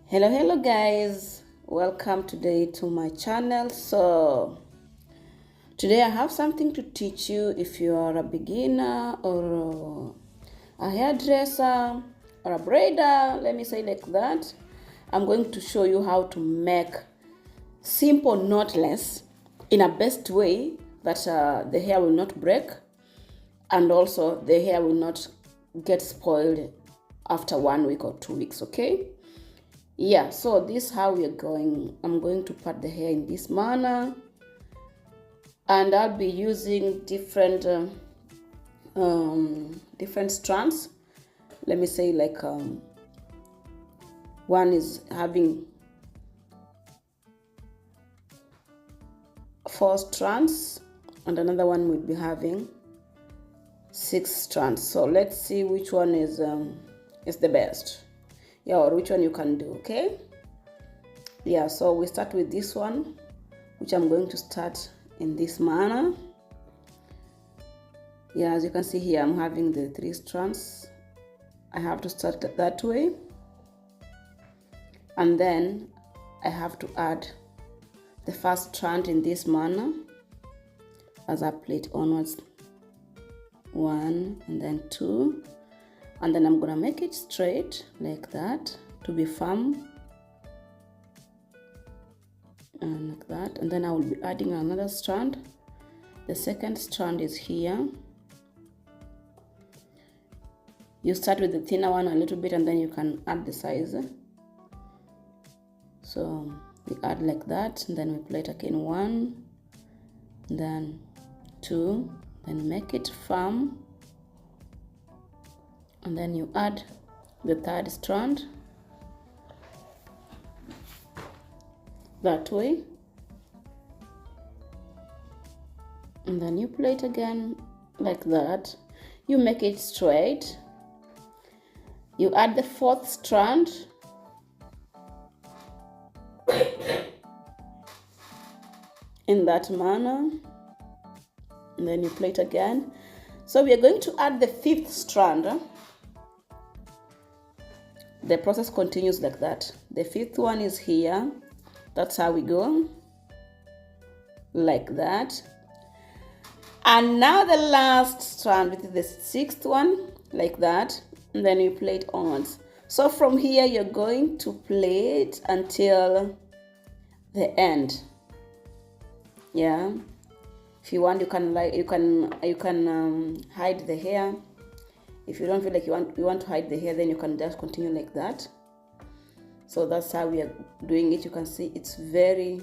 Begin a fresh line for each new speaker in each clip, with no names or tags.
Hello guys, welcome today to my channel. So today I have something to teach you if you are a beginner or a hairdresser or a braider, let me say like that. I'm going to show you how to make simple knotless in a best way that the hair will not break and also the hair will not get spoiled after 1 week or 2 weeks, okay? Yeah, so this is how we're going. I'm going to part the hair in this manner, and I'll be using different strands. Let me say like one is having 4 strands and another one will be having 6 strands. So let's see which one is the best. Yeah, or which one you can do, okay? Yeah, so we start with this one, which I'm going to start in this manner. Yeah, as you can see here, I'm having the 3 strands. I have to start that way. And then I have to add the first strand in this manner as I plait onwards. 1 and then 2. And then I'm gonna make it straight like that to be firm, and like that. And then I will be adding another strand. The second strand is here. You start with the thinner one a little bit and then you can add the size. So we add like that, and then we plait again 1, then 2, then make it firm. And then you add the third strand that way, and then you plait again like that. You make it straight. You add the 4th strand, in that manner, and then you plait again. So we are going to add the 5th strand. The process continues like that. The 5th one is here. That's how we go. Like that. And now the last strand, which is the 6th one, like that. And then you plait onwards. So from here you're going to plait until the end. Yeah. If you want, you can hide the hair. If you don't feel like you want to hide the hair, then you can just continue like that. So that's how we are doing it. You can see it's very,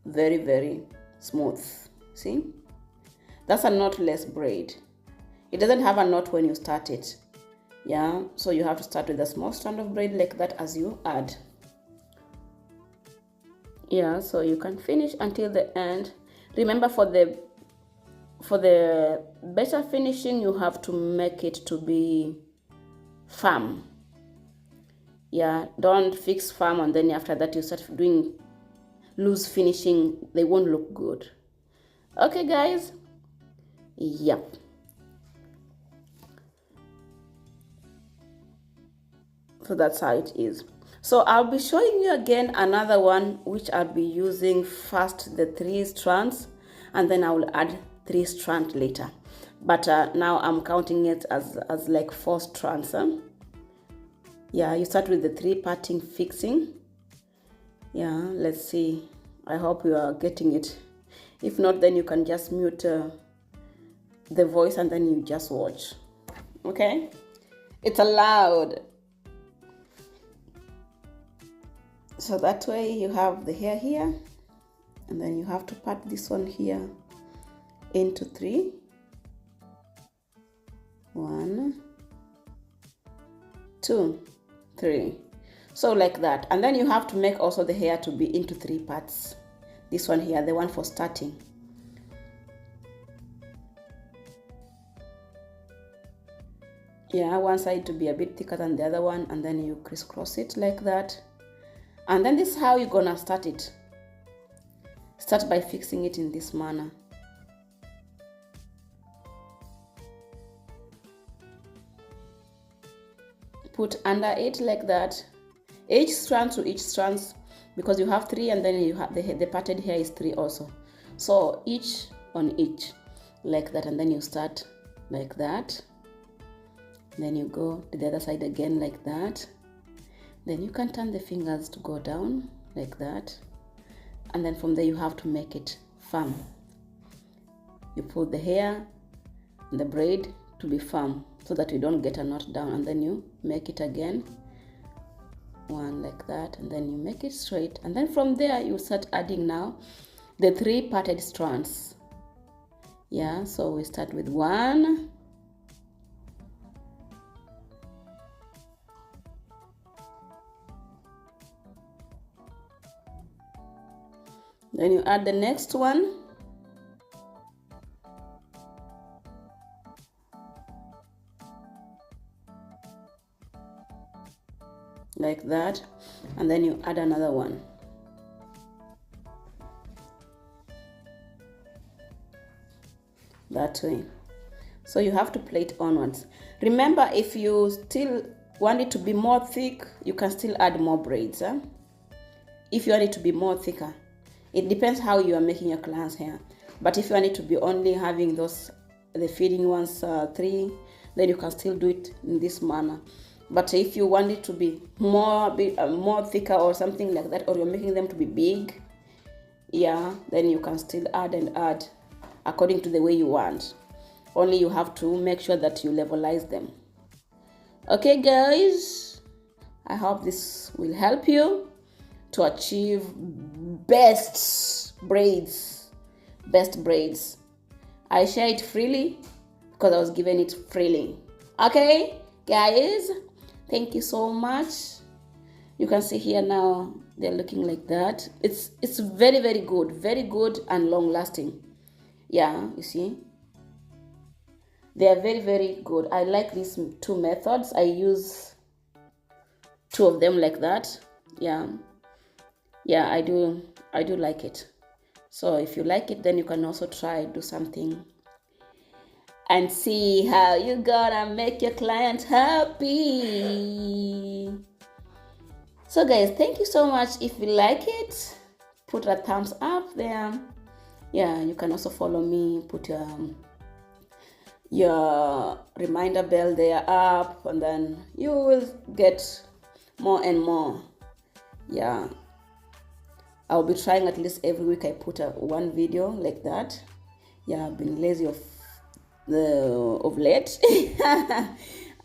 very, very smooth. See? That's a knotless braid. It doesn't have a knot when you start it. Yeah, so you have to start with a small strand of braid like that as you add. Yeah, so you can finish until the end. Remember, for the better finishing, you have to make it to be firm. Yeah, don't fix firm and then after that you start doing loose finishing. They won't look good. Okay guys, yep. So that's how it is. So I'll be showing you again another one, which I'll be using first the 3 strands and then I will add 3 strands later. But now I'm counting it as like 4 strands. Huh? Yeah, you start with the 3 parting fixing. Yeah, let's see. I hope you are getting it. If not, then you can just mute the voice and then you just watch. Okay? It's allowed. So that way you have the hair here, and then you have to part this one here into 3. 1, 2, 3. So like that. And then you have to make also the hair to be into 3 parts. This one here, the one for starting. Yeah, one side to be a bit thicker than the other one, and then you crisscross it like that. And then this is how you're gonna start it. Start by fixing it in this manner. Put under it like that. each strand to each strands, because you have 3 and then you have the parted hair is 3 also. So each on each like that, and then you start like that. Then you go to the other side again like that. Then you can turn the fingers to go down like that. And then from there you have to make it firm. You put the hair and the braid to be firm so that you don't get a knot down, and then you make it again. One like that, and then you make it straight, and then from there you start adding now the 3 parted strands. Yeah, so we start with 1, then you add the next one, like that, and then you add another one. That way. So you have to plait onwards. Remember, if you still want it to be more thick, you can still add more braids. If you want it to be more thicker, it depends how you are making your client's hair. But if you want it to be only having those, the feeding ones, 3, then you can still do it in this manner. But if you want it to be more thicker or something like that, or you're making them to be big, yeah, then you can still add and add according to the way you want. Only you have to make sure that you levelize them. Okay guys, I hope this will help you to achieve best braids. I share it freely because I was given it freely. Okay guys, thank you so much. You can see here now they're looking like that. It's very good and long lasting. Yeah, you see, they are very good. I like these 2 methods. I use 2 of them like that. Yeah, I do like it. So if you like it, then you can also try do something and see how you gonna make your client happy. So guys, thank you so much. If you like it, put a thumbs up there. Yeah, you can also follow me, put your reminder bell there up, and then you will get more and more. Yeah, I'll be trying at least every week I put one video like that. Yeah, I've been lazy of late.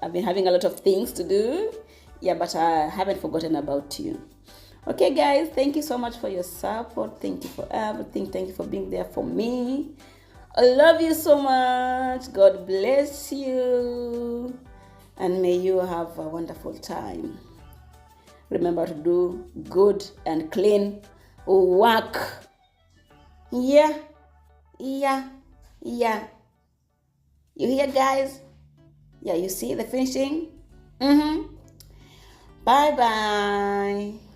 I've been having a lot of things to do. Yeah, but I haven't forgotten about you. Okay guys, thank you so much for your support. Thank you for everything. Thank you for being there for me. I love you so much. God bless you, and may you have a wonderful time. Remember to do good and clean work. Yeah. You hear guys? Yeah, you see the finishing? Bye bye.